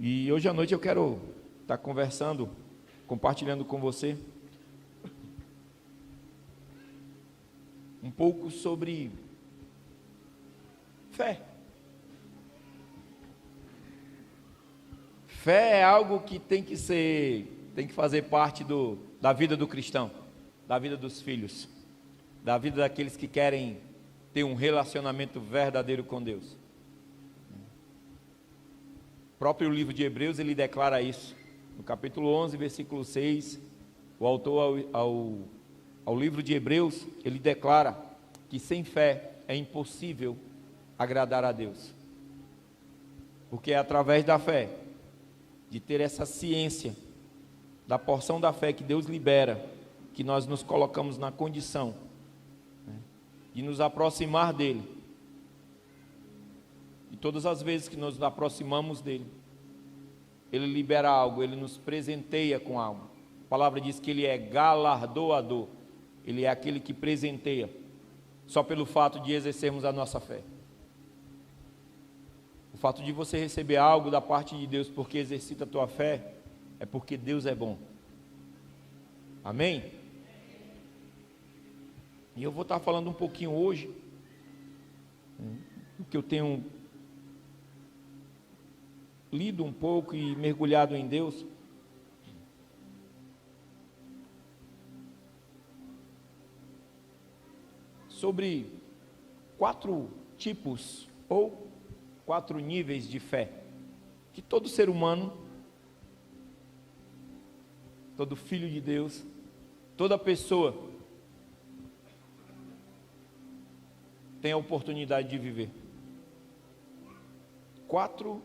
E hoje à noite eu quero estar conversando, compartilhando com você um pouco sobre fé. Fé é algo que tem que fazer parte da vida do cristão, da vida dos filhos, da vida daqueles que querem ter um relacionamento verdadeiro com Deus. O próprio livro de Hebreus, ele declara isso. No capítulo 11, versículo 6, o autor ao livro de Hebreus, ele declara que sem fé é impossível agradar a Deus. Porque é através da fé, de ter essa ciência, da porção da fé que Deus libera, que nós nos colocamos na condição de nos aproximar dEle. E todas as vezes que nos aproximamos dEle, Ele libera algo, Ele nos presenteia com algo. A palavra diz que Ele é galardoador, Ele é aquele que presenteia, só pelo fato de exercermos a nossa fé. O fato de você receber algo da parte de Deus porque exercita a tua fé, é porque Deus é bom. Amém? E eu vou estar falando um pouquinho hoje do que eu tenho lido um pouco e mergulhado em Deus. Sobre 4 tipos ou 4 níveis de fé que todo ser humano, todo filho de Deus, toda pessoa tem a oportunidade de viver. 4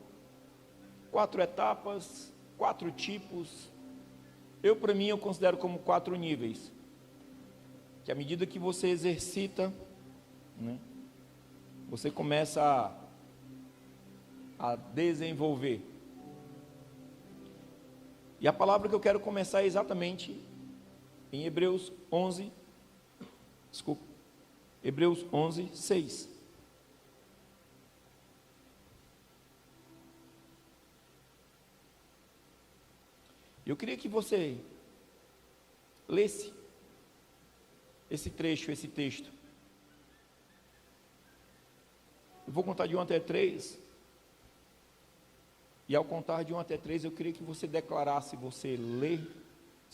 etapas, 4 tipos. Para mim, eu considero como 4 níveis. Que à medida que você exercita, você começa a desenvolver. E a palavra que eu quero começar é exatamente em Hebreus 11, 6. Eu queria que você lesse esse trecho, esse texto. Eu vou contar de 1 até 3. E ao contar de 1 até 3, eu queria que você declarasse, você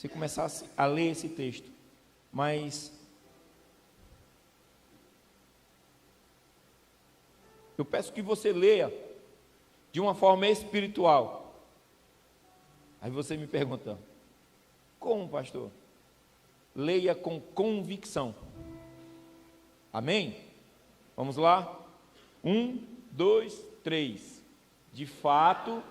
começasse a ler esse texto. Mas eu peço que você leia de uma forma espiritual. Aí você me pergunta, como, pastor? Leia com convicção. Amém? Vamos lá? 1, 2, 3. De fato,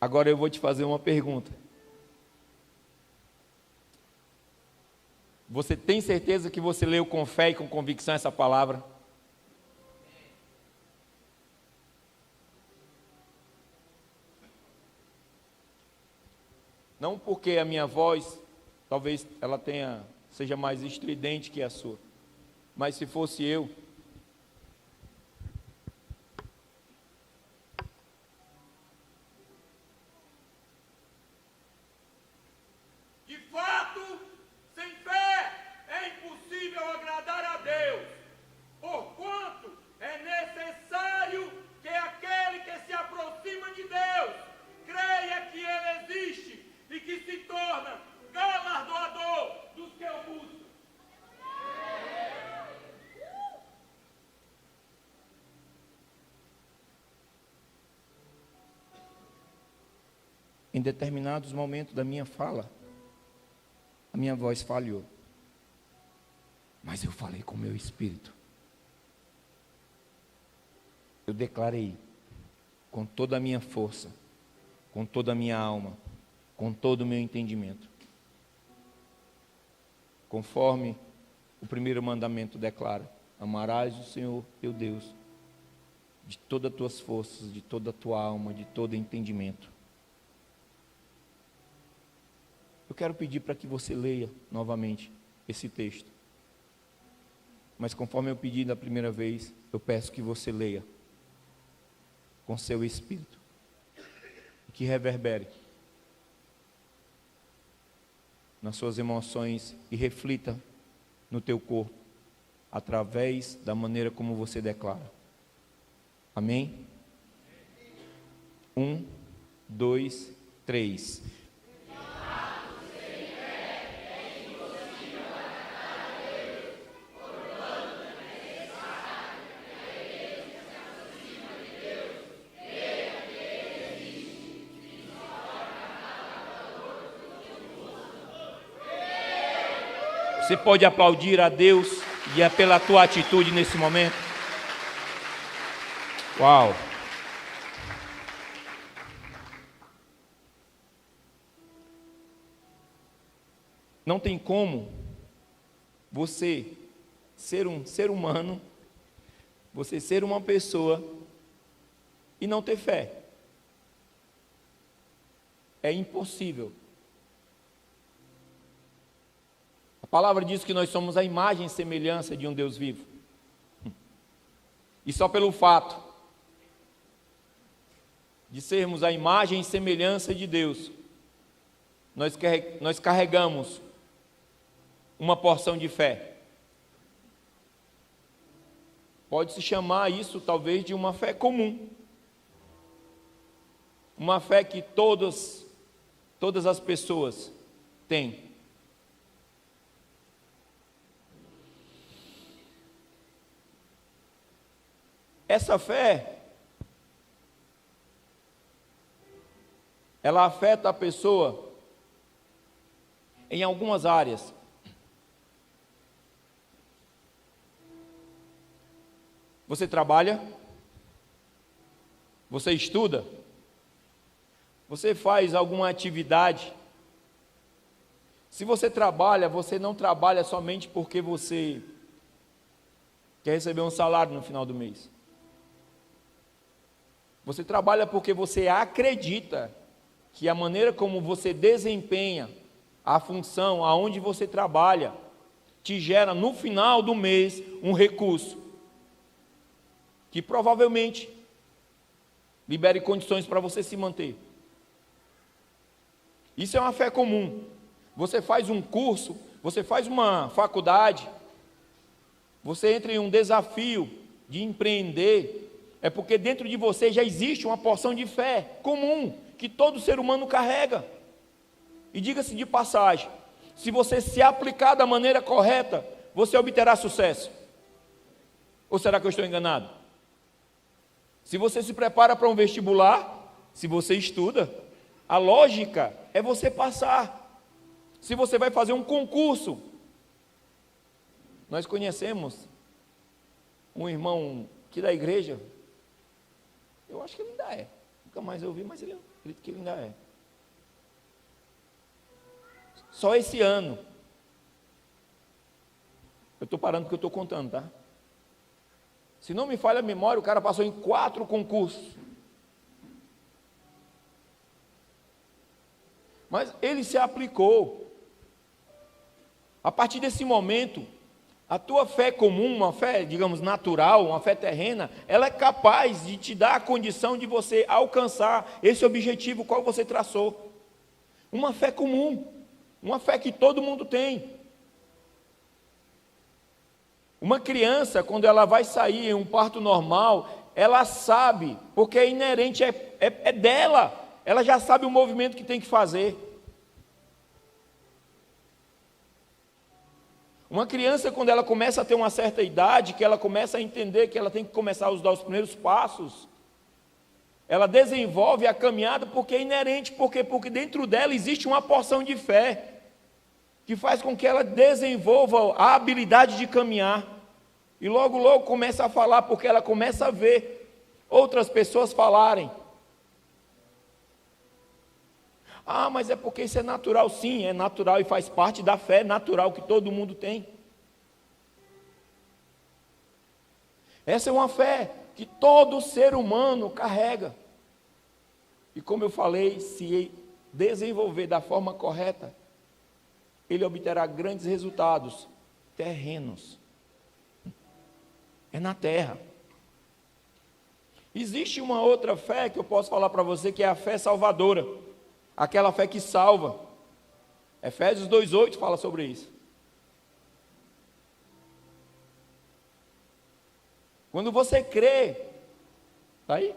agora eu vou te fazer uma pergunta. Você tem certeza que você leu com fé e com convicção essa palavra? Não porque a minha voz, talvez ela seja mais estridente que a sua, mas se fosse eu, em determinados momentos da minha fala, a minha voz falhou. Mas eu falei com o meu espírito. Eu declarei com toda a minha força, com toda a minha alma, com todo o meu entendimento. Conforme o primeiro mandamento declara: Amarás o Senhor teu Deus de todas as tuas forças, de toda a tua alma, de todo entendimento. Eu quero pedir para que você leia novamente esse texto. Mas conforme eu pedi da primeira vez, eu peço que você leia com seu espírito, que reverbere nas suas emoções e reflita no teu corpo, através da maneira como você declara. Amém? 1, 2, 3. Você pode aplaudir a Deus e é pela tua atitude nesse momento. Uau! Não tem como você ser um ser humano, você ser uma pessoa e não ter fé. É impossível. A palavra diz que nós somos a imagem e semelhança de um Deus vivo. E só pelo fato de sermos a imagem e semelhança de Deus, nós carregamos uma porção de fé. Pode-se chamar isso talvez de uma fé comum. Uma fé que todas as pessoas têm. Essa fé, ela afeta a pessoa em algumas áreas. Você trabalha? Você estuda? Você faz alguma atividade? Se você trabalha, você não trabalha somente porque você quer receber um salário no final do mês. Você trabalha porque você acredita que a maneira como você desempenha a função aonde você trabalha te gera no final do mês um recurso que provavelmente libere condições para você se manter. Isso é uma fé comum. Você faz um curso, você faz uma faculdade, você entra em um desafio de empreender, é porque dentro de você já existe uma porção de fé comum, que todo ser humano carrega. E diga-se de passagem, se você se aplicar da maneira correta, você obterá sucesso. Ou será que eu estou enganado? Se você se prepara para um vestibular, se você estuda, a lógica é você passar. Se você vai fazer um concurso, nós conhecemos um irmão aqui da igreja, eu acho que ele ainda é, nunca mais ouvi, mas eu acredito que ele ainda é. Só esse ano, eu estou parando porque eu estou contando, tá? Se não me falha a memória, o cara passou em 4 concursos. Mas ele se aplicou. A partir desse momento, a tua fé comum, uma fé, digamos, natural, uma fé terrena, ela é capaz de te dar a condição de você alcançar esse objetivo qual você traçou. Uma fé comum, uma fé que todo mundo tem. Uma criança, quando ela vai sair em um parto normal, ela sabe, porque é inerente, é dela, ela já sabe o movimento que tem que fazer. Uma criança, quando ela começa a ter uma certa idade, que ela começa a entender que ela tem que começar a dar os primeiros passos, ela desenvolve a caminhada porque é inerente, porque dentro dela existe uma porção de fé, que faz com que ela desenvolva a habilidade de caminhar, e logo, logo começa a falar, porque ela começa a ver outras pessoas falarem. Ah, mas é porque isso é natural. Sim, é natural e faz parte da fé natural que todo mundo tem. Essa é uma fé que todo ser humano carrega. E como eu falei, se desenvolver da forma correta, ele obterá grandes resultados terrenos. É na terra. Existe uma outra fé que eu posso falar para você, que é a fé salvadora. Aquela fé que salva. Efésios 2:8 fala sobre isso. Quando você crê, está aí?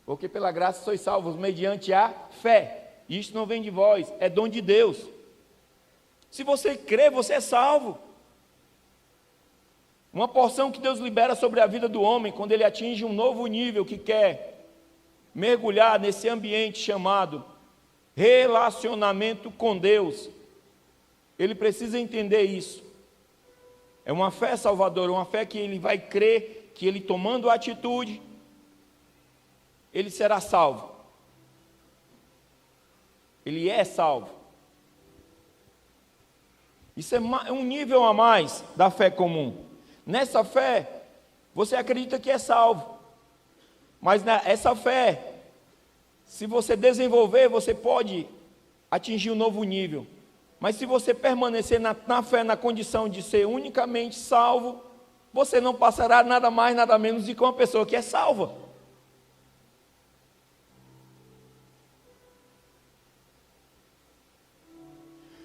Porque pela graça sois salvos mediante a fé. Isto não vem de vós, é dom de Deus. Se você crê, você é salvo. Uma porção que Deus libera sobre a vida do homem, quando ele atinge um novo nível, que quer mergulhar nesse ambiente chamado relacionamento com Deus, ele precisa entender isso. É uma fé salvadora, uma fé que ele vai crer, que ele tomando atitude, ele será salvo. Ele é salvo. Isso é um nível a mais da fé comum. Nessa fé, você acredita que é salvo. Mas essa fé, se você desenvolver, você pode atingir um novo nível. Mas se você permanecer na fé, na condição de ser unicamente salvo, você não passará nada mais, nada menos do que uma pessoa que é salva.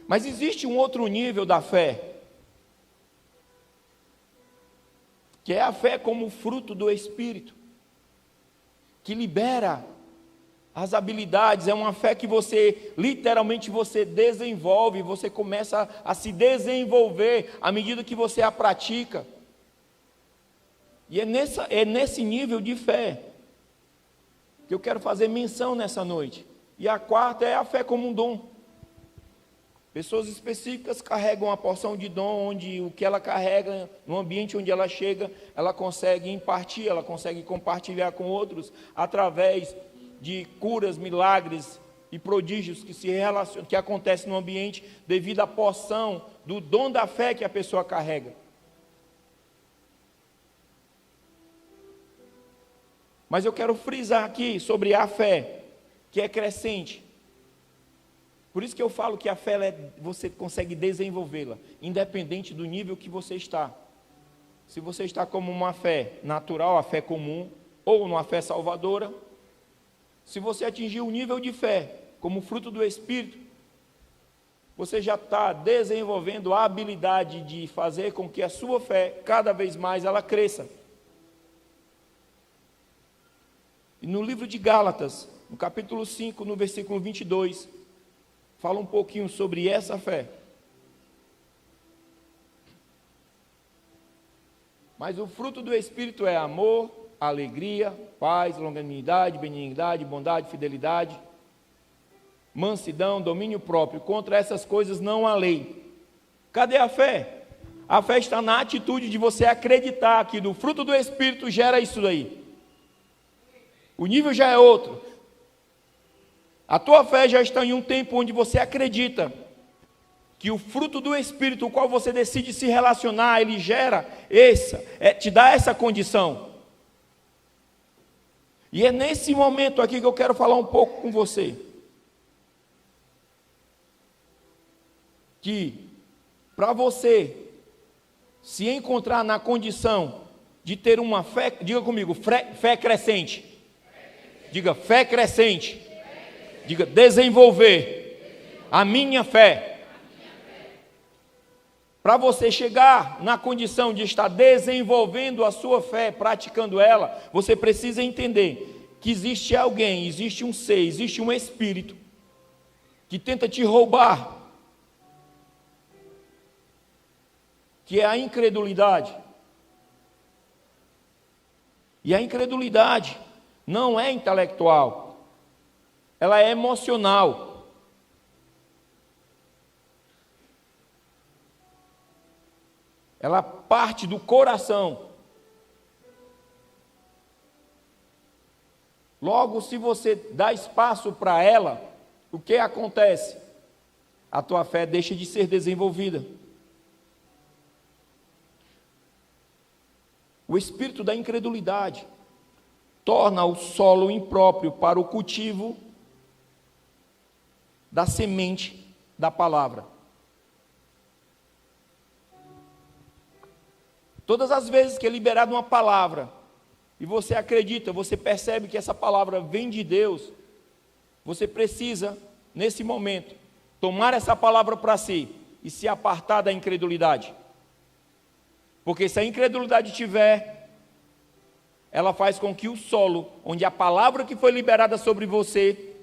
Mas existe um outro nível da fé, que é a fé como fruto do Espírito, que libera as habilidades. É uma fé que você, literalmente, você desenvolve, você começa a se desenvolver à medida que você a pratica. E é nesse nível de fé que eu quero fazer menção nessa noite. E a quarta é a fé como um dom. Pessoas específicas carregam uma porção de dom, onde o que ela carrega, no ambiente onde ela chega, ela consegue impartir, ela consegue compartilhar com outros, através de curas, milagres e prodígios que acontecem no ambiente, devido à porção do dom da fé que a pessoa carrega. Mas eu quero frisar aqui sobre a fé, que é crescente. Por isso que eu falo que a fé, você consegue desenvolvê-la, independente do nível que você está. Se você está como uma fé natural, a fé comum, ou numa fé salvadora, se você atingir o nível de fé, como fruto do Espírito, você já está desenvolvendo a habilidade de fazer com que a sua fé, cada vez mais, ela cresça. E no livro de Gálatas, no capítulo 5, no versículo 22, fala um pouquinho sobre essa fé. Mas o fruto do Espírito é amor, alegria, paz, longanimidade, benignidade, bondade, fidelidade, mansidão, domínio próprio. Contra essas coisas não há lei. Cadê a fé? A fé está na atitude de você acreditar que do fruto do Espírito gera isso daí. O nível já é outro. A tua fé já está em um tempo onde você acredita que o fruto do Espírito, o qual você decide se relacionar, ele gera te dá essa condição. E é nesse momento aqui que eu quero falar um pouco com você. Que para você se encontrar na condição de ter uma fé, diga comigo, fé crescente. Diga, fé crescente. Diga, desenvolver a minha fé. Para você chegar na condição de estar desenvolvendo a sua fé, praticando ela, você precisa entender que existe alguém, existe um ser, existe um espírito que tenta te roubar, que é a incredulidade. E a incredulidade não é intelectual. Ela é emocional. Ela parte do coração. Logo, se você dá espaço para ela, o que acontece? A tua fé deixa de ser desenvolvida. O espírito da incredulidade torna o solo impróprio para o cultivo da semente da palavra. Todas as vezes que é liberada uma palavra, e você acredita, você percebe que essa palavra vem de Deus, você precisa, nesse momento, tomar essa palavra para si e se apartar da incredulidade. Porque se a incredulidade tiver, ela faz com que o solo, onde a palavra que foi liberada sobre você,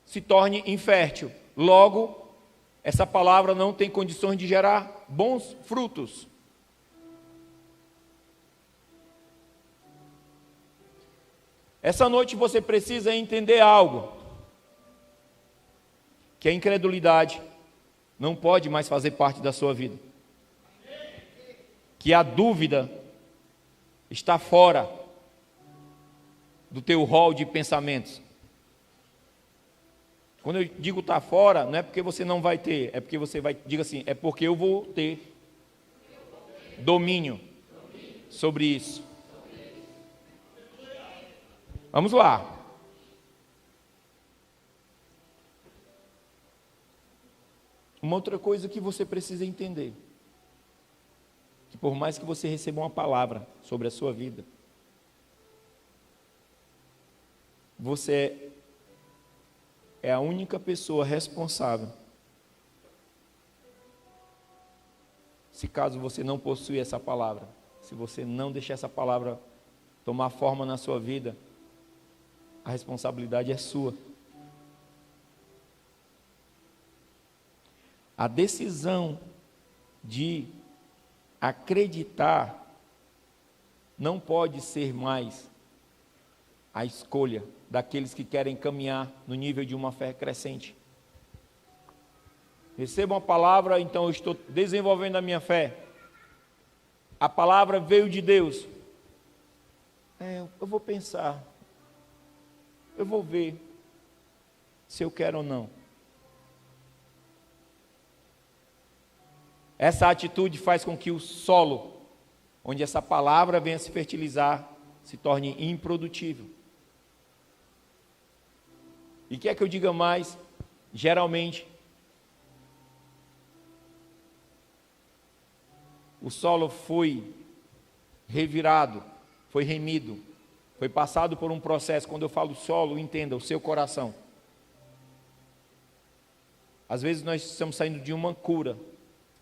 se torne infértil. Logo, essa palavra não tem condições de gerar bons frutos. Essa noite você precisa entender algo, que a incredulidade não pode mais fazer parte da sua vida. Que a dúvida está fora do teu rol de pensamentos. Quando eu digo está fora, não é porque você não vai ter, é porque você vai, diga assim, é porque eu vou ter domínio sobre isso. Vamos lá. Uma outra coisa que você precisa entender, que por mais que você receba uma palavra sobre a sua vida, você é a única pessoa responsável, se caso você não possuir essa palavra, se você não deixar essa palavra tomar forma na sua vida, a responsabilidade é sua. A decisão de acreditar não pode ser mais a escolha daqueles que querem caminhar no nível de uma fé crescente. Recebo uma palavra, então eu estou desenvolvendo a minha fé. A palavra veio de Deus. Eu vou pensar. Eu vou ver se eu quero ou não. Essa atitude faz com que o solo, onde essa palavra venha se fertilizar, se torne improdutível. E quer que eu diga mais? Geralmente, o solo foi revirado, foi remido, foi passado por um processo. Quando eu falo solo, entenda, o seu coração. Às vezes nós estamos saindo de uma cura,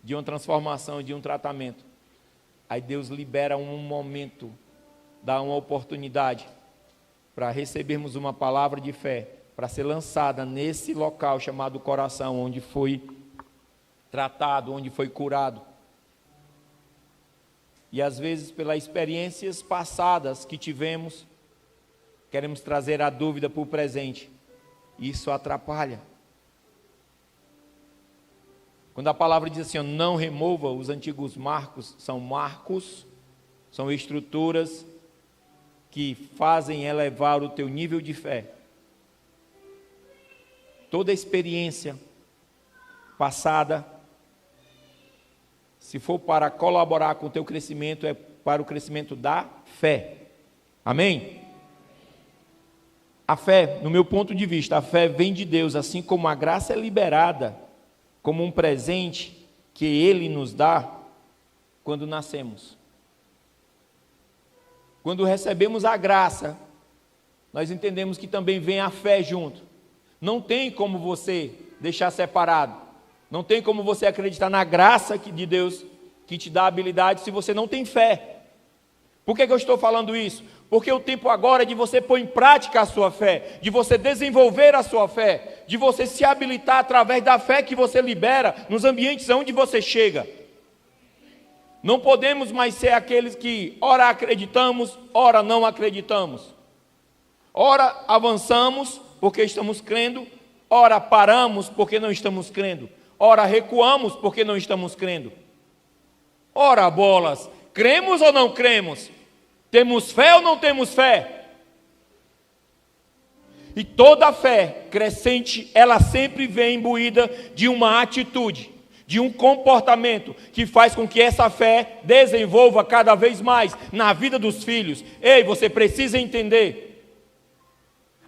de uma transformação, de um tratamento. Aí Deus libera um momento, dá uma oportunidade para recebermos uma palavra de fé, para ser lançada nesse local chamado coração, onde foi tratado, onde foi curado. E às vezes, pelas experiências passadas que tivemos, queremos trazer a dúvida para o presente. Isso atrapalha. Quando a palavra diz assim, não remova os antigos marcos, são estruturas que fazem elevar o teu nível de fé. Toda experiência passada, se for para colaborar com o teu crescimento, é para o crescimento da fé. Amém? A fé, no meu ponto de vista, a fé vem de Deus, assim como a graça é liberada como um presente que Ele nos dá quando nascemos. Quando recebemos a graça, nós entendemos que também vem a fé junto. Não tem como você deixar separado. Não tem como você acreditar na graça de Deus que te dá habilidade se você não tem fé. Por que eu estou falando isso? Porque o tempo agora é de você pôr em prática a sua fé, de você desenvolver a sua fé, de você se habilitar através da fé que você libera nos ambientes onde você chega. Não podemos mais ser aqueles que ora acreditamos, ora não acreditamos. Ora avançamos porque estamos crendo, ora paramos porque não estamos crendo. Ora recuamos porque não estamos crendo. Ora bolas, cremos ou não cremos? Temos fé ou não temos fé? E toda fé crescente, ela sempre vem imbuída de uma atitude, de um comportamento que faz com que essa fé desenvolva cada vez mais na vida dos filhos. Ei, você precisa entender.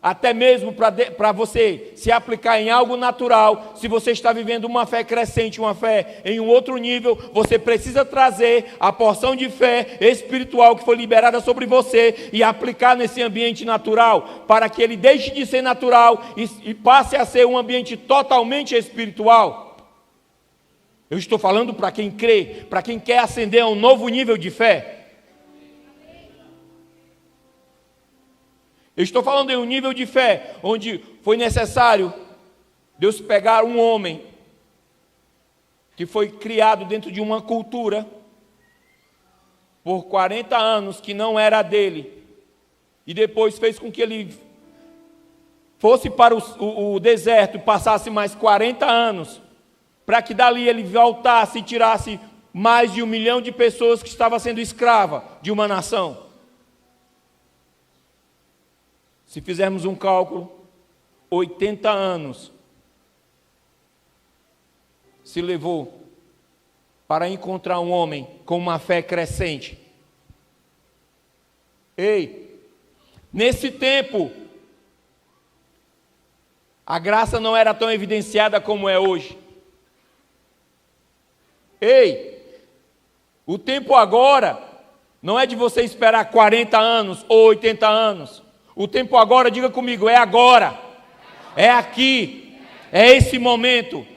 Até mesmo para você se aplicar em algo natural, se você está vivendo uma fé crescente, uma fé em um outro nível, você precisa trazer a porção de fé espiritual que foi liberada sobre você e aplicar nesse ambiente natural, para que ele deixe de ser natural e passe a ser um ambiente totalmente espiritual. Eu estou falando para quem crê, para quem quer ascender a um novo nível de fé. Eu estou falando em um nível de fé onde foi necessário Deus pegar um homem que foi criado dentro de uma cultura por 40 anos que não era dele, e depois fez com que ele fosse para o deserto e passasse mais 40 anos, para que dali ele voltasse e tirasse mais de 1 milhão de pessoas que estavam sendo escrava de uma nação. Se fizermos um cálculo, 80 anos se levou para encontrar um homem com uma fé crescente. Ei, nesse tempo, a graça não era tão evidenciada como é hoje. Ei, o tempo agora não é de você esperar 40 anos ou 80 anos. O tempo agora, diga comigo, é agora, é aqui, é esse momento.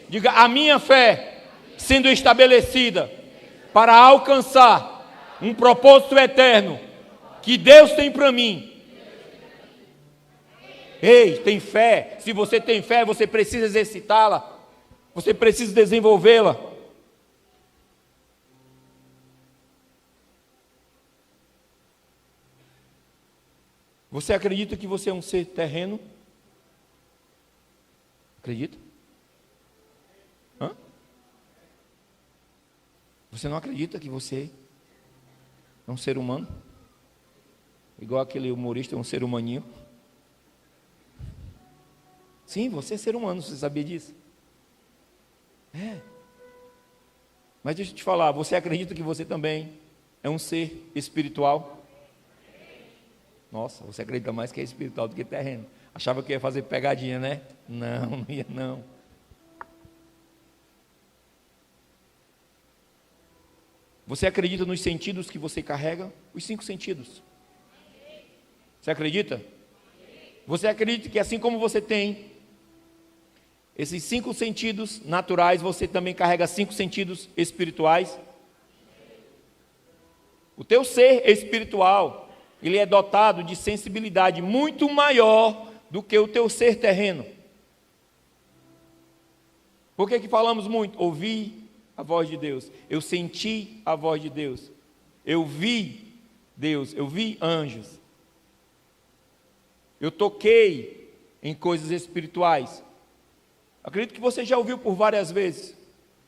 Diga, a minha fé sendo estabelecida para alcançar um propósito eterno que Deus tem para mim. Ei, tem fé. Se você tem fé, você precisa exercitá-la, você precisa desenvolvê-la. Você acredita que você é um ser terreno? Acredita? Hã? Você não acredita que você é um ser humano? Igual aquele humorista, um ser humaninho. Sim, você é ser humano, você sabia disso? É. Mas deixa eu te falar, você acredita que você também é um ser espiritual? Nossa, você acredita mais que é espiritual do que terreno. Achava que ia fazer pegadinha, né? Não, não ia não. Você acredita nos sentidos que você carrega? Os 5 sentidos. Você acredita? Você acredita que assim como você tem esses 5 sentidos naturais, você também carrega 5 sentidos espirituais? O teu ser espiritual, ele é dotado de sensibilidade muito maior do que o teu ser terreno. Por que falamos muito? Ouvi a voz de Deus, eu senti a voz de Deus, eu vi Deus, eu vi anjos, eu toquei em coisas espirituais. Acredito que você já ouviu por várias vezes.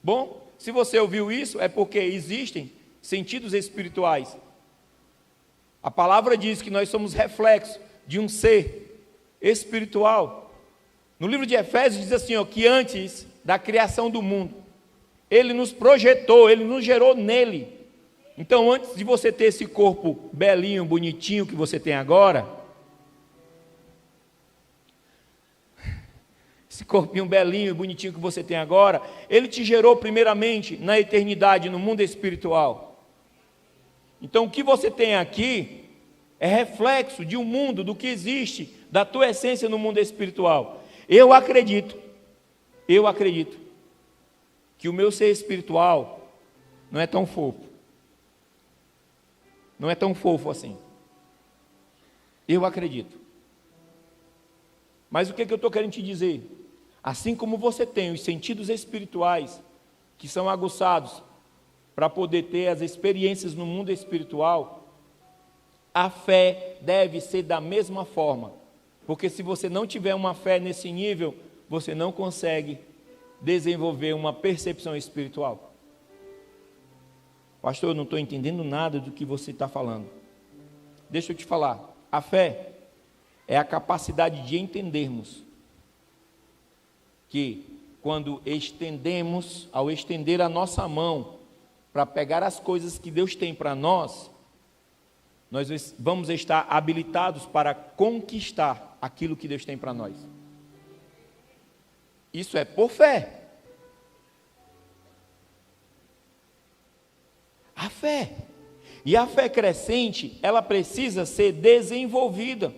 Bom, se você ouviu isso, é porque existem sentidos espirituais. A palavra diz que nós somos reflexo de um ser espiritual. No livro de Efésios diz assim, que antes da criação do mundo, Ele nos projetou, Ele nos gerou nele. Então, antes de você ter esse corpo belinho, bonitinho que você tem agora, esse corpinho belinho e bonitinho que você tem agora, Ele te gerou primeiramente na eternidade, no mundo espiritual. Então, o que você tem aqui é reflexo de um mundo, do que existe, da tua essência no mundo espiritual. Eu acredito que o meu ser espiritual não é tão fofo. Não é tão fofo assim. Eu acredito. Mas o que eu estou querendo te dizer? Assim como você tem os sentidos espirituais que são aguçados para poder ter as experiências no mundo espiritual, a fé deve ser da mesma forma. Porque se você não tiver uma fé nesse nível, você não consegue desenvolver uma percepção espiritual. Pastor, eu não estou entendendo nada do que você está falando. Deixa eu te falar. A fé é a capacidade de entendermos que ao estender a nossa mão para pegar as coisas que Deus tem para nós vamos estar habilitados para conquistar aquilo que Deus tem para nós. Isso é por fé. A fé. E a fé crescente, ela precisa ser desenvolvida.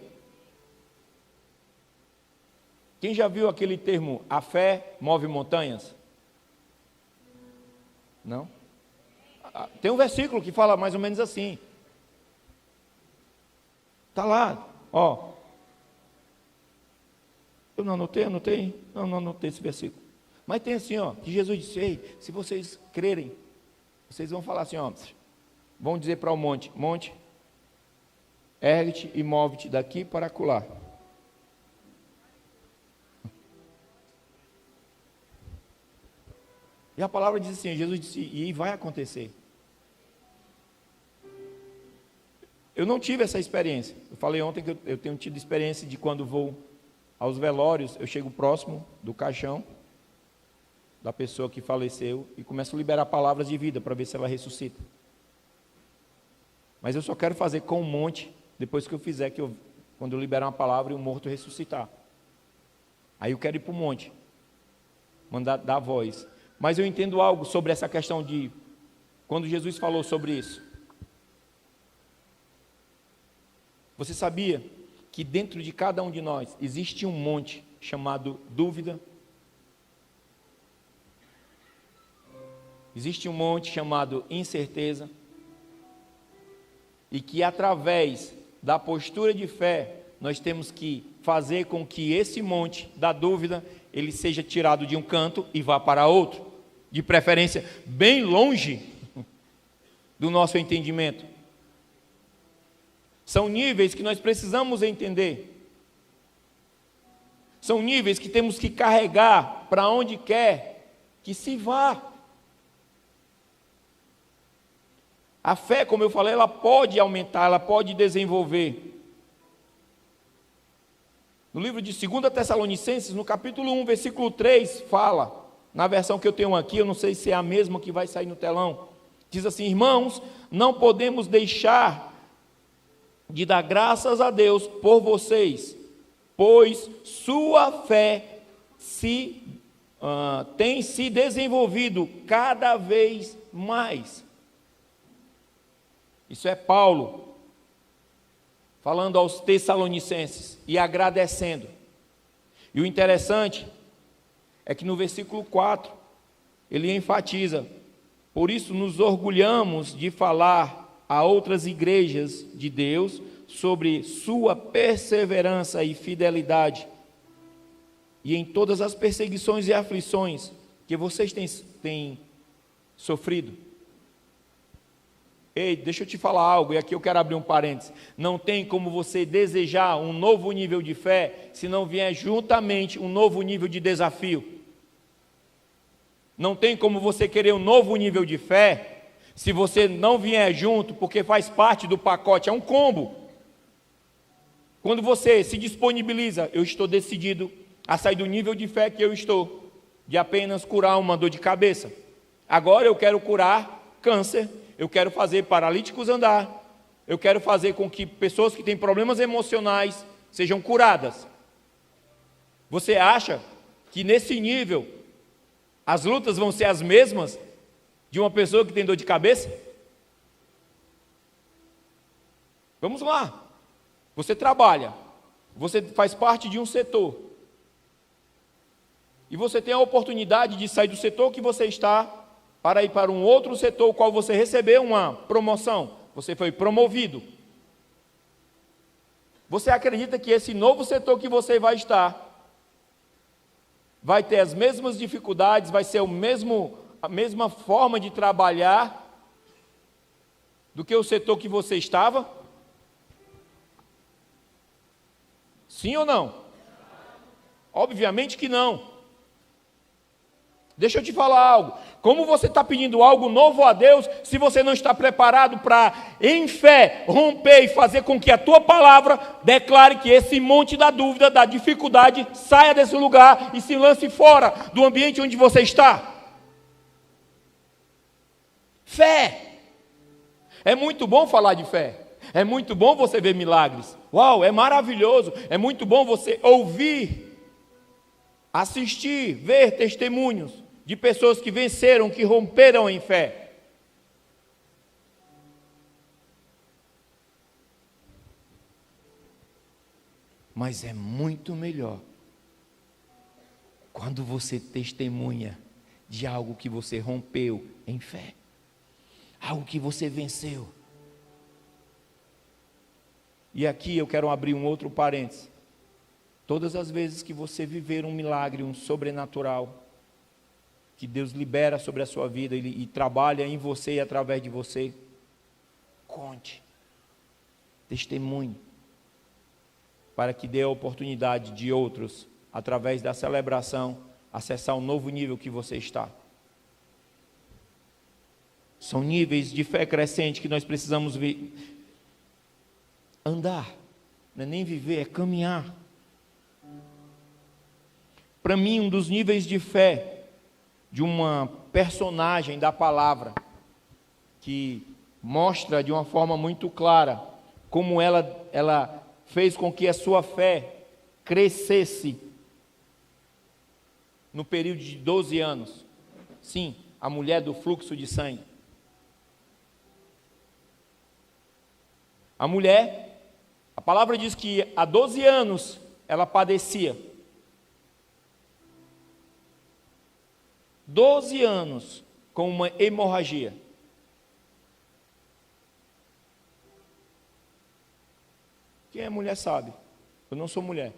Quem já viu aquele termo, a fé move montanhas? Não? Tem um versículo que fala mais ou menos assim. Está lá, ó. Eu não anotei? Não anotei esse versículo. Mas tem assim, ó, que Jesus disse: ei, se vocês crerem, vocês vão falar assim, ó, vão dizer para o monte, ergue-te e move-te daqui para acolá. E a palavra diz assim, Jesus disse, e vai acontecer. Eu não tive essa experiência. Eu falei ontem que eu tenho tido experiência de quando vou aos velórios, eu chego próximo do caixão da pessoa que faleceu e começo a liberar palavras de vida para ver se ela ressuscita. Mas eu só quero fazer com um monte depois que eu fizer, quando eu liberar uma palavra e o morto ressuscitar. Aí eu quero ir para o monte, mandar dar voz. Mas eu entendo algo sobre essa questão de quando Jesus falou sobre isso. Você sabia que dentro de cada um de nós existe um monte chamado dúvida? Existe um monte chamado incerteza? E que através da postura de fé, nós temos que fazer com que esse monte da dúvida, ele seja tirado de um canto e vá para outro, de preferência bem longe do nosso entendimento. São níveis que nós precisamos entender. São níveis que temos que carregar para onde quer que se vá. A fé, como eu falei, ela pode aumentar, ela pode desenvolver. No livro de 2 Tessalonicenses, no capítulo 1, versículo 3, fala, na versão que eu tenho aqui, eu não sei se é a mesma que vai sair no telão, diz assim: irmãos, não podemos deixar de dar graças a Deus por vocês, pois sua fé tem se desenvolvido cada vez mais. Isso é Paulo falando aos Tessalonicenses e agradecendo. E o interessante é que no versículo 4 ele enfatiza: por isso nos orgulhamos de falar a outras igrejas de Deus sobre sua perseverança e fidelidade, e em todas as perseguições e aflições que vocês têm sofrido. Ei, deixa eu te falar algo, e aqui eu quero abrir um parênteses. Não tem como você desejar um novo nível de fé, se não vier juntamente um novo nível de desafio. Não tem como você querer um novo nível de fé, se você não vier junto, porque faz parte do pacote, é um combo. Quando você se disponibiliza, eu estou decidido a sair do nível de fé que eu estou, de apenas curar uma dor de cabeça. Agora eu quero curar câncer, eu quero fazer paralíticos andar, eu quero fazer com que pessoas que têm problemas emocionais sejam curadas. Você acha que nesse nível as lutas vão ser as mesmas de uma pessoa que tem dor de cabeça? Vamos lá. Você trabalha, você faz parte de um setor, e você tem a oportunidade de sair do setor que você está para ir para um outro setor, o qual você recebeu uma promoção, você foi promovido. Você acredita que esse novo setor que você vai estar vai ter as mesmas dificuldades, vai ser a mesma forma de trabalhar do que o setor que você estava? Sim ou não? Obviamente que não. Deixa eu te falar algo. Como você está pedindo algo novo a Deus, se você não está preparado para, em fé, romper e fazer com que a tua palavra declare que esse monte da dúvida, da dificuldade, saia desse lugar e se lance fora do ambiente onde você está? Fé. É muito bom falar de fé. É muito bom você ver milagres. Uau, é maravilhoso. É muito bom você ouvir, assistir, ver testemunhos de pessoas que venceram, que romperam em fé. Mas é muito melhor quando você testemunha de algo que você rompeu em fé, algo que você venceu. E aqui eu quero abrir um outro parênteses. Todas as vezes que você viver um milagre, um sobrenatural, que Deus libera sobre a sua vida e trabalha em você e através de você, conte, testemunhe, para que dê a oportunidade de outros, através da celebração, acessar um novo nível que você está. São níveis de fé crescente que nós precisamos andar, não é nem viver, é caminhar. Para mim, um dos níveis de fé de uma personagem da palavra, que mostra de uma forma muito clara como ela fez com que a sua fé crescesse no período de 12 anos. Sim, a mulher do fluxo de sangue. A mulher, a palavra diz que há 12 anos ela padecia. 12 anos com uma hemorragia. Quem é mulher sabe. Eu não sou mulher.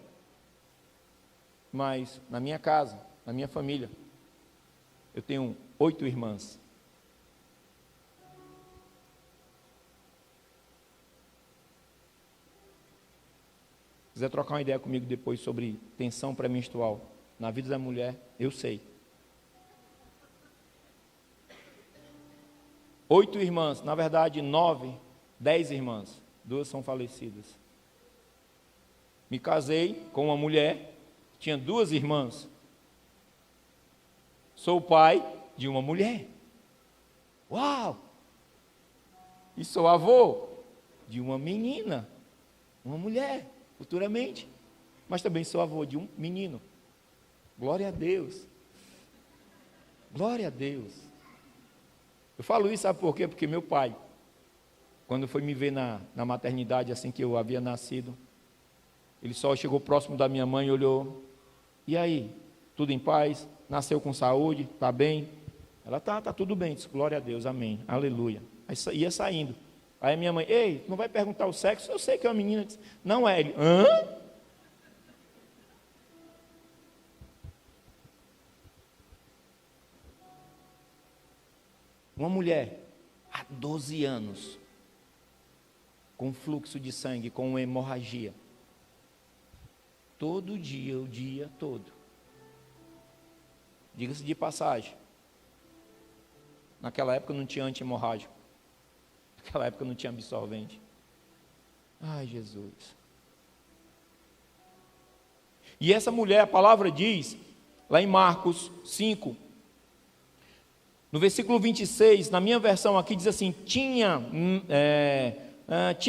Mas na minha casa, na minha família, eu tenho 8 irmãs. Se quiser trocar uma ideia comigo depois sobre tensão pré-menstrual na vida da mulher, eu sei. 8 irmãs, na verdade 9, 10 irmãs, 2 são falecidas. Me casei com uma mulher, tinha 2 irmãs. Sou pai de uma mulher. Uau! E sou avô de uma menina, uma mulher, futuramente. Mas também sou avô de um menino. Glória a Deus. Glória a Deus. Eu falo isso, sabe por quê? Porque meu pai, quando foi me ver na maternidade, assim que eu havia nascido, ele só chegou próximo da minha mãe e olhou. E aí? Tudo em paz? Nasceu com saúde? Está bem? Ela tá tudo bem. Disse, glória a Deus, amém, aleluia. Aí ia saindo. Aí a minha mãe, ei, não vai perguntar o sexo? Eu sei que é uma menina. Disse, não é. Ele, hã? Uma mulher, há 12 anos, com fluxo de sangue, com uma hemorragia. Todo dia, o dia todo. Diga-se de passagem. Naquela época não tinha anti-hemorrágico. Naquela época não tinha absorvente. Ai, Jesus. E essa mulher, a palavra diz, lá em Marcos 5, no versículo 26, na minha versão aqui diz assim, tinha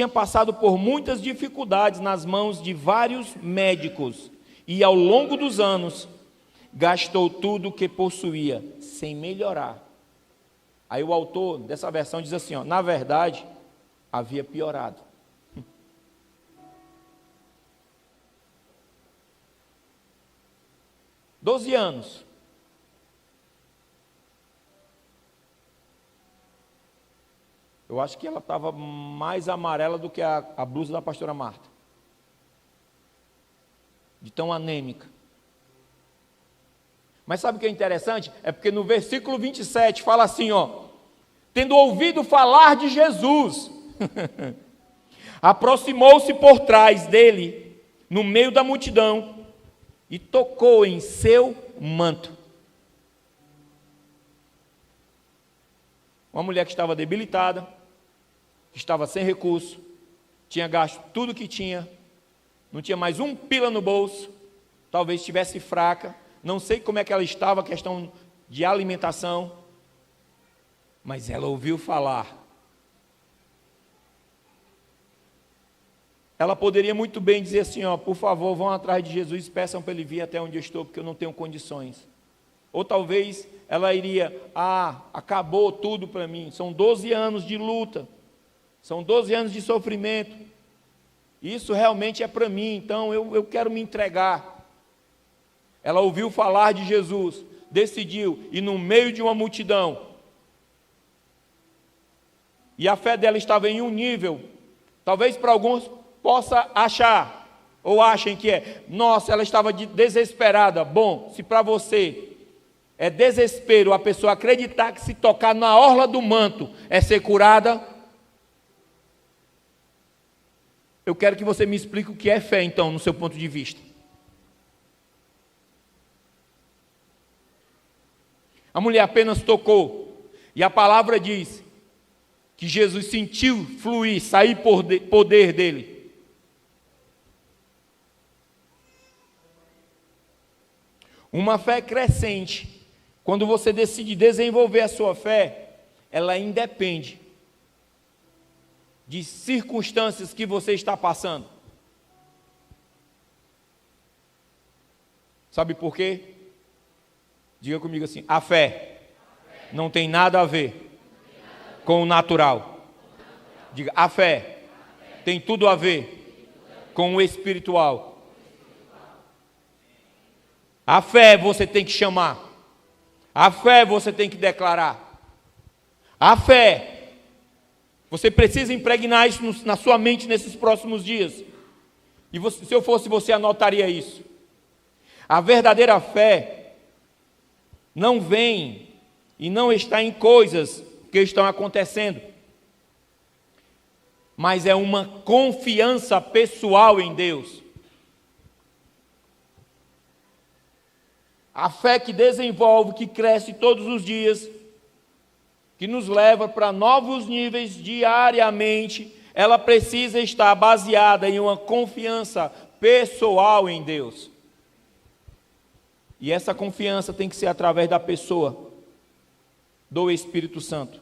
passado por muitas dificuldades nas mãos de vários médicos e ao longo dos anos gastou tudo o que possuía sem melhorar. Aí o autor dessa versão diz assim, na verdade, havia piorado. 12 anos. Eu acho que ela estava mais amarela do que a blusa da pastora Marta. De tão anêmica. Mas sabe o que é interessante? É porque no versículo 27 fala assim, tendo ouvido falar de Jesus, aproximou-se por trás dele, no meio da multidão, e tocou em seu manto. Uma mulher que estava debilitada, que estava sem recurso, tinha gasto tudo que tinha, não tinha mais um pila no bolso, talvez estivesse fraca, não sei como é que ela estava, questão de alimentação, mas ela ouviu falar. Ela poderia muito bem dizer assim, por favor, vão atrás de Jesus, peçam para ele vir até onde eu estou, porque eu não tenho condições. Ou talvez ela iria, acabou tudo para mim, são 12 anos de luta, são 12 anos de sofrimento, isso realmente é para mim, então eu quero me entregar. Ela ouviu falar de Jesus, decidiu ir no meio de uma multidão, e a fé dela estava em um nível, talvez para alguns possa achar, ou achem que nossa, ela estava desesperada. Bom, se para você é desespero a pessoa acreditar que se tocar na orla do manto é ser curada, eu quero que você me explique o que é fé, então, no seu ponto de vista. A mulher apenas tocou, e a palavra diz que Jesus sentiu fluir, sair poder dele. Uma fé crescente, quando você decide desenvolver a sua fé, ela independe de circunstâncias que você está passando. Sabe por quê? Diga comigo assim: a fé não tem nada a ver com o natural. Diga, a fé tem tudo a ver com o espiritual. A fé você tem que chamar. A fé você tem que declarar. A fé, você precisa impregnar isso na sua mente nesses próximos dias. E você, se eu fosse você, anotaria isso. A verdadeira fé não vem e não está em coisas que estão acontecendo, mas é uma confiança pessoal em Deus. A fé que desenvolve, que cresce todos os dias, que nos leva para novos níveis diariamente, ela precisa estar baseada em uma confiança pessoal em Deus. E essa confiança tem que ser através da pessoa do Espírito Santo.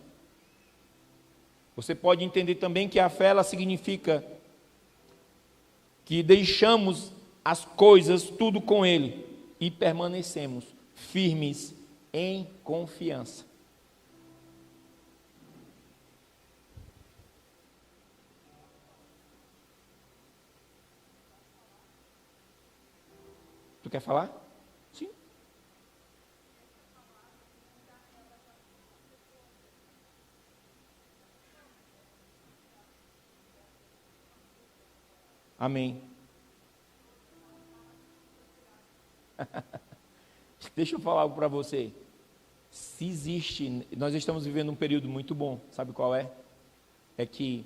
Você pode entender também que a fé, ela significa que deixamos as coisas tudo com Ele e permanecemos firmes em confiança. Tu quer falar? Sim. Amém. Deixa eu falar algo para você. Se existe, nós estamos vivendo um período muito bom, sabe qual é? É que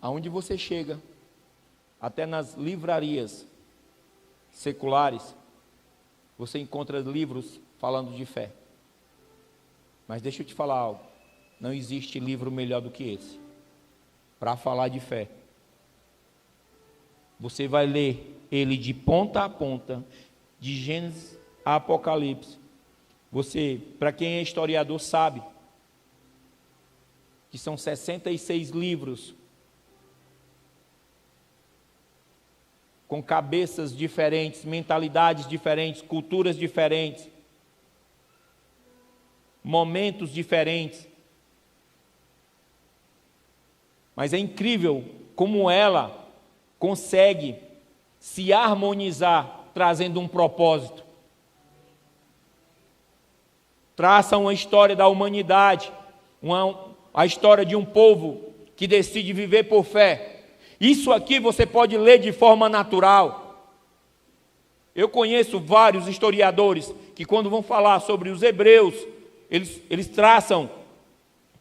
aonde você chega, até nas livrarias seculares, você encontra livros falando de fé. Mas deixa eu te falar algo, não existe livro melhor do que esse para falar de fé. Você vai ler ele de ponta a ponta, de Gênesis a Apocalipse. Você, para quem é historiador, sabe que são 66 livros com cabeças diferentes, mentalidades diferentes, culturas diferentes, momentos diferentes. Mas é incrível como ela consegue se harmonizar, trazendo um propósito. Traça uma história da humanidade, a história de um povo que decide viver por fé. Isso aqui você pode ler de forma natural. Eu conheço vários historiadores que, quando vão falar sobre os hebreus, eles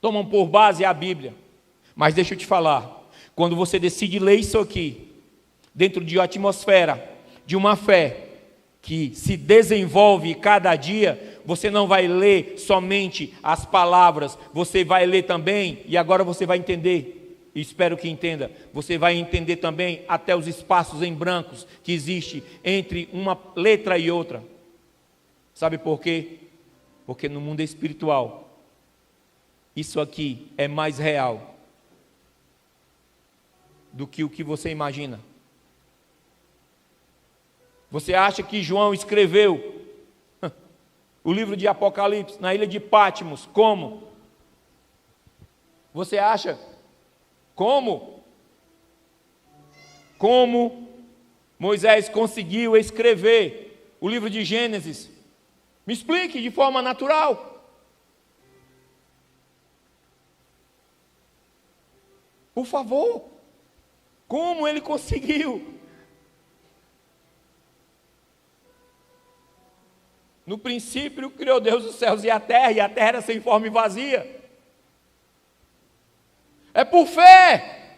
tomam por base a Bíblia. Mas deixa eu te falar, quando você decide ler isso aqui, dentro de uma atmosfera, de uma fé que se desenvolve cada dia, você não vai ler somente as palavras, você vai ler também, e agora você vai entender, e espero que entenda, você vai entender também até os espaços em brancos que existem entre uma letra e outra. Sabe por quê? Porque no mundo espiritual, isso aqui é mais real do que o que você imagina. Você acha que João escreveu o livro de Apocalipse na ilha de Patmos? Como? Você acha? Como? Como Moisés conseguiu escrever o livro de Gênesis? Me explique de forma natural. Por favor. Como ele conseguiu? No princípio criou Deus os céus e a terra era sem forma e vazia. É por fé.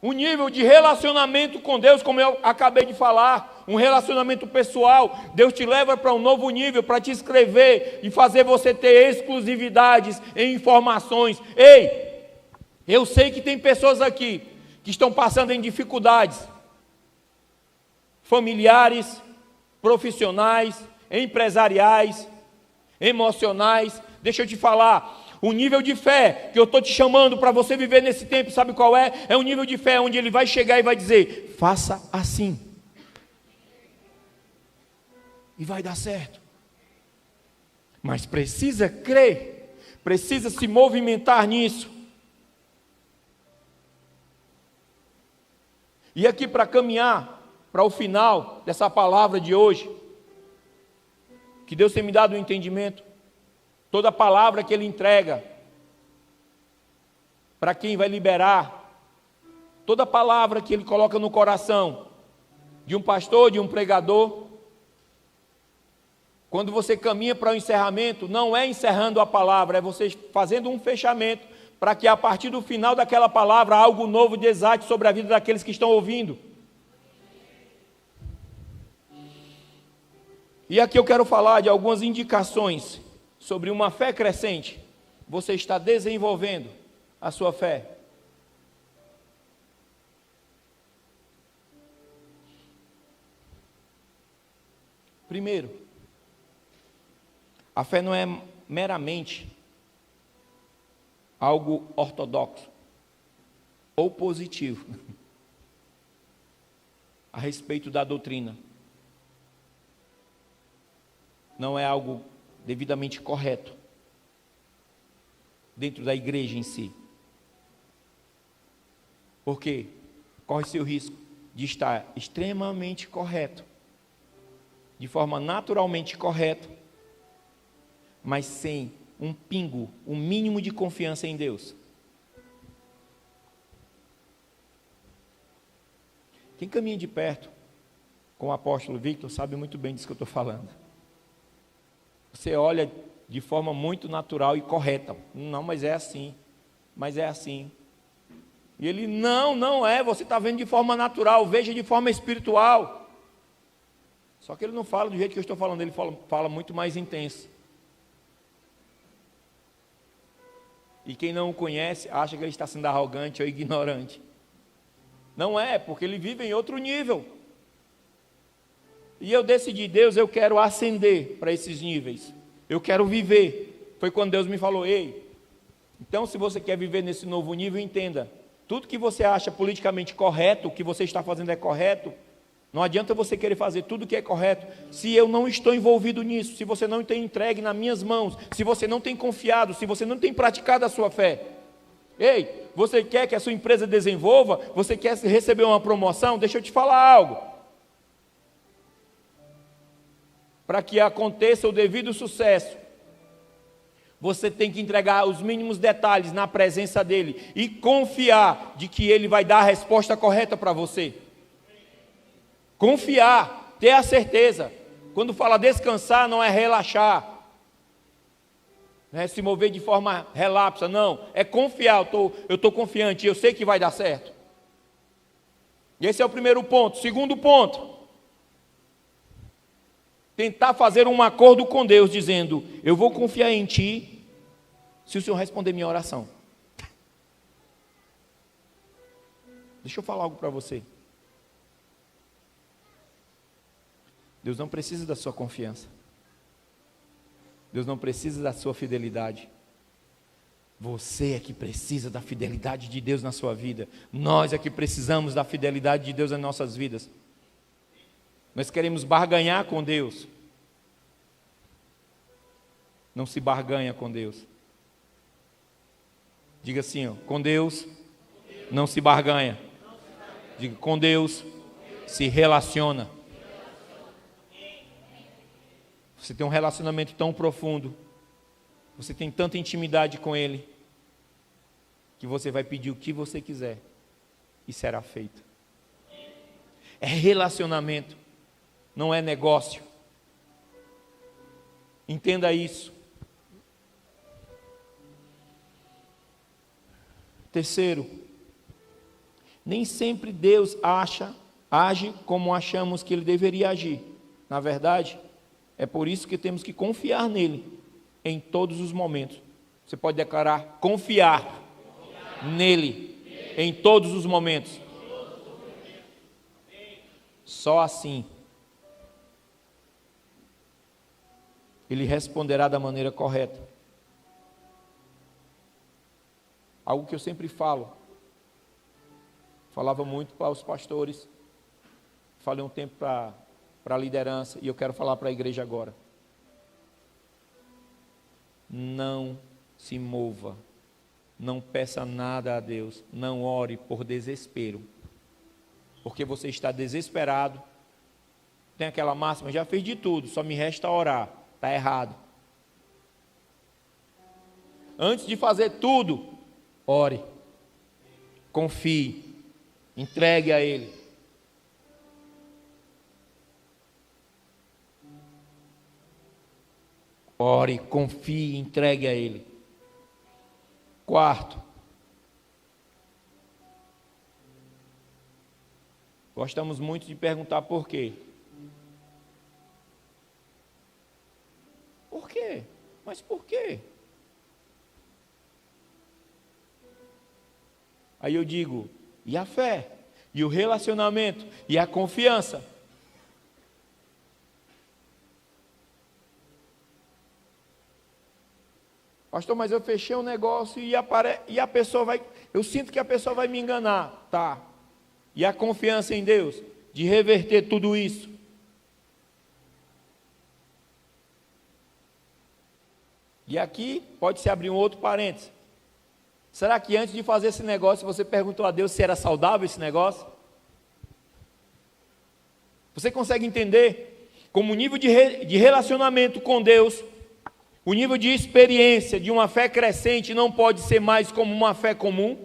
Um nível de relacionamento com Deus, como eu acabei de falar, um relacionamento pessoal. Deus te leva para um novo nível, para te escrever e fazer você ter exclusividades em informações. Ei, eu sei que tem pessoas aqui que estão passando em dificuldades familiares, profissionais, empresariais, emocionais. Deixa eu te falar, o nível de fé que eu estou te chamando para você viver nesse tempo, sabe qual é? É um nível de fé onde ele vai chegar e vai dizer, faça assim, e vai dar certo. Mas precisa crer, precisa se movimentar nisso. E aqui para caminhar para o final dessa palavra de hoje, que Deus tem me dado um entendimento, toda palavra que Ele entrega, para quem vai liberar, toda palavra que Ele coloca no coração, de um pastor, de um pregador, quando você caminha para o encerramento, não é encerrando a palavra, é você fazendo um fechamento, para que a partir do final daquela palavra, algo novo desate sobre a vida daqueles que estão ouvindo. E aqui eu quero falar de algumas indicações sobre uma fé crescente. Você está desenvolvendo a sua fé. Primeiro, a fé não é meramente algo ortodoxo ou positivo a respeito da doutrina. Não é algo devidamente correto dentro da igreja em si. Porque corre-se o risco de estar extremamente correto, de forma naturalmente correta, mas sem um pingo, um mínimo de confiança em Deus. Quem caminha de perto com o apóstolo Victor sabe muito bem disso que eu estou falando. Você olha de forma muito natural e correta. Não, mas é assim. Mas é assim. E ele, não é. Você está vendo de forma natural. Veja de forma espiritual. Só que ele não fala do jeito que eu estou falando. Ele fala muito mais intenso. E quem não o conhece, acha que ele está sendo arrogante ou ignorante. Não é, porque ele vive em outro nível. E eu decidi, Deus, eu quero ascender para esses níveis. Eu quero viver. Foi quando Deus me falou, ei, então se você quer viver nesse novo nível, entenda. Tudo que você acha politicamente correto, o que você está fazendo é correto, não adianta você querer fazer tudo que é correto, se eu não estou envolvido nisso, se você não tem entregue nas minhas mãos, se você não tem confiado, se você não tem praticado a sua fé. Ei, você quer que a sua empresa desenvolva? Você quer receber uma promoção? Deixa eu te falar algo. Para que aconteça o devido sucesso, você tem que entregar os mínimos detalhes na presença dele e confiar de que ele vai dar a resposta correta para você. Confiar, ter a certeza. Quando fala descansar, não é relaxar, não é se mover de forma relapsa, não, é confiar. Eu estou confiante, eu sei que vai dar certo. E esse é o primeiro ponto. Segundo ponto, tentar fazer um acordo com Deus, dizendo: eu vou confiar em Ti, se o Senhor responder minha oração. Deixa eu falar algo para você. Deus não precisa da sua confiança. Deus não precisa da sua fidelidade. Você é que precisa da fidelidade de Deus na sua vida. Nós é que precisamos da fidelidade de Deus nas nossas vidas. Nós queremos barganhar com Deus. Não se barganha com Deus. Diga assim, ó, com Deus não se barganha. Diga, com Deus se relaciona. Você tem um relacionamento tão profundo, você tem tanta intimidade com Ele, que você vai pedir o que você quiser e será feito. É relacionamento, não é negócio. Entenda isso. Terceiro, nem sempre Deus age como achamos que Ele deveria agir. Na verdade, é por isso que temos que confiar nele em todos os momentos. Você pode declarar: confiar nele em todos os momentos. Só assim Ele responderá da maneira correta. Algo que eu sempre falava muito para os pastores, falei um tempo para a liderança, e eu quero falar para a igreja agora. Não se mova, não peça nada a Deus, não ore por desespero, porque você está desesperado. Tem aquela máxima: já fiz de tudo, só me resta orar. Está errado. Antes de fazer tudo, ore, confie, entregue a Ele. Ore, confie, entregue a Ele. Quarto, gostamos muito de perguntar por quê. Por quê? Mas por quê? Aí eu digo: e a fé? E o relacionamento? E a confiança? Pastor, mas eu fechei um negócio e a pessoa vai... Eu sinto que a pessoa vai me enganar. Tá. E a confiança em Deus? De reverter tudo isso? E aqui pode-se abrir um outro parênteses. Será que antes de fazer esse negócio, você perguntou a Deus se era saudável esse negócio? Você consegue entender como o nível de relacionamento com Deus, o nível de experiência de uma fé crescente não pode ser mais como uma fé comum,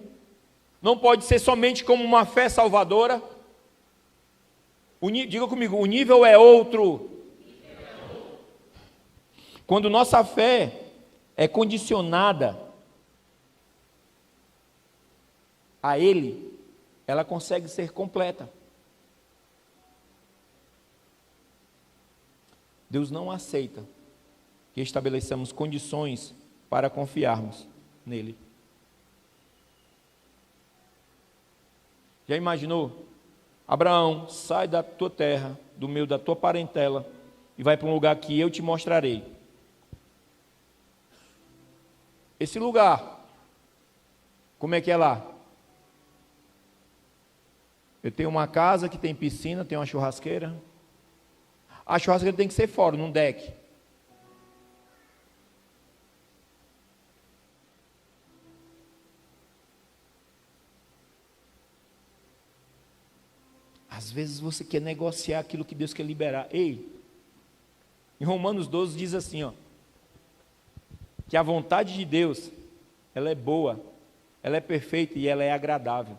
não pode ser somente como uma fé salvadora. Diga comigo, o nível é outro. Quando nossa fé é condicionada a Ele, ela consegue ser completa. Deus não aceita que estabeleçamos condições para confiarmos nele. Já imaginou? Abraão, sai da tua terra, do meio da tua parentela, e vai para um lugar que eu te mostrarei. Esse lugar, como é que é lá? Eu tenho uma casa que tem piscina, tem uma churrasqueira. A churrasqueira tem que ser fora, num deck. Às vezes você quer negociar aquilo que Deus quer liberar. Ei, em Romanos 12 diz assim, ó, que a vontade de Deus, ela é boa, ela é perfeita e ela é agradável.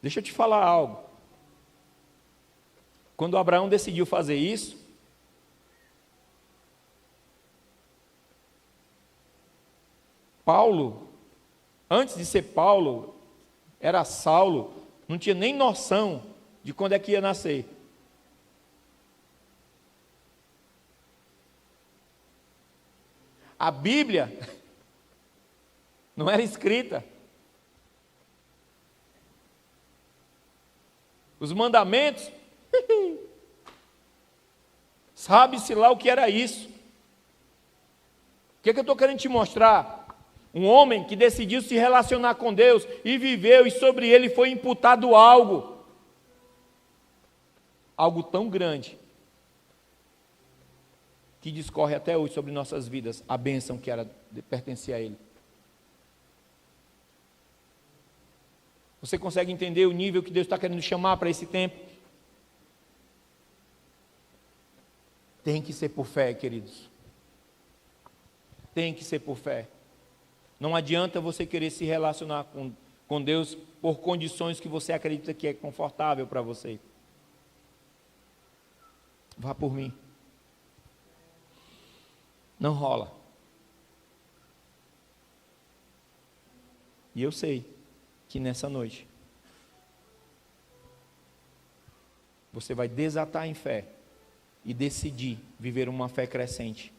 Deixa eu te falar algo. Quando Abraão decidiu fazer isso, Paulo, antes de ser Paulo, era Saulo, não tinha nem noção de quando é que ia nascer. A Bíblia não era escrita. Os mandamentos, sabe-se lá o que era isso. O que eu estou querendo te mostrar? Um homem que decidiu se relacionar com Deus e viveu, e sobre ele foi imputado algo tão grande, que discorre até hoje sobre nossas vidas, a bênção que era pertencia a ele. Você consegue entender o nível que Deus está querendo chamar para esse tempo? Tem que ser por fé, queridos. Tem que ser por fé. Não adianta você querer se relacionar com Deus por condições que você acredita que é confortável para você. Vá por mim. Não rola. E eu sei que nessa noite você vai desatar em fé e decidir viver uma fé crescente.